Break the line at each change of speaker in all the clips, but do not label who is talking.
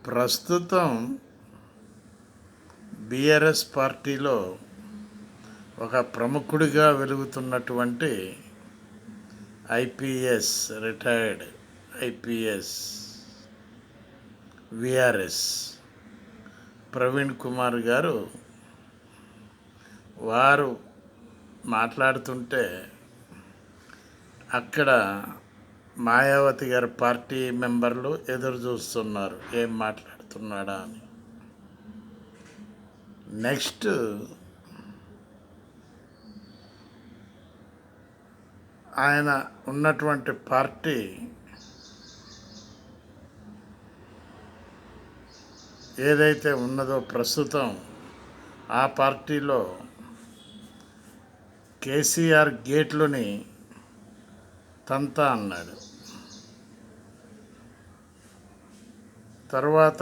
ప్రస్తుతం బీఆర్ఎస్ పార్టీలో ఒక ప్రముఖుడిగా వెలుగుతున్నటువంటి IPS retired IPS VRS Praveen Kumar garu వారు మాట్లాడుతుంటే అక్కడ మాయావతి గారి పార్టీ మెంబర్లు ఎదురు చూస్తున్నారు ఏం మాట్లాడుతున్నాడా అని. నెక్స్ట్ ఆయన ఉన్నటువంటి పార్టీ ఏదైతే ఉన్నదో ప్రస్తుతం ఆ పార్టీలో కేసీఆర్ గేట్లుని తంతా అన్నాడు. తర్వాత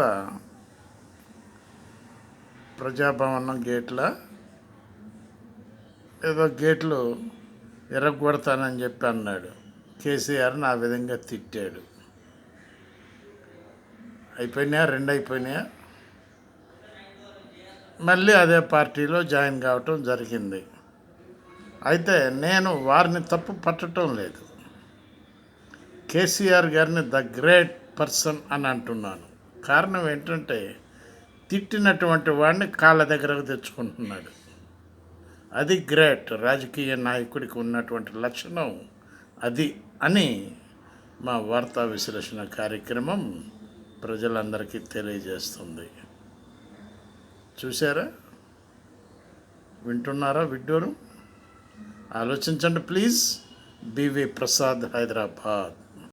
ప్రజాభవనం గేట్ల ఏదో గేట్లు ఎరగొడతానని చెప్పి అన్నాడు. కేసీఆర్ని ఆ విధంగా తిట్టాడు. అయిపోయినాయా? 2 అయిపోయినాయా? మళ్ళీ అదే పార్టీలో జాయిన్ కావటం జరిగింది. అయితే నేను వారిని తప్పు పట్టడం లేదు. కేసీఆర్ గారిని ద గ్రేట్ పర్సన్ అని అంటున్నాను. కారణం ఏంటంటే తిట్టినటువంటి వాడిని కాళ్ళ దగ్గరకు తెచ్చుకుంటున్నాడు. అది గ్రేట్. రాజకీయ నాయకుడికి ఉన్నటువంటి లక్షణం అది అని మా వార్తా విశ్లేషణ కార్యక్రమం ప్రజలందరికీ తెలియజేస్తుంది. చూసారా? వింటున్నారా? విడ్డూరు ఆలోచించండి ప్లీజ్. బివి ప్రసాద్, హైదరాబాద్.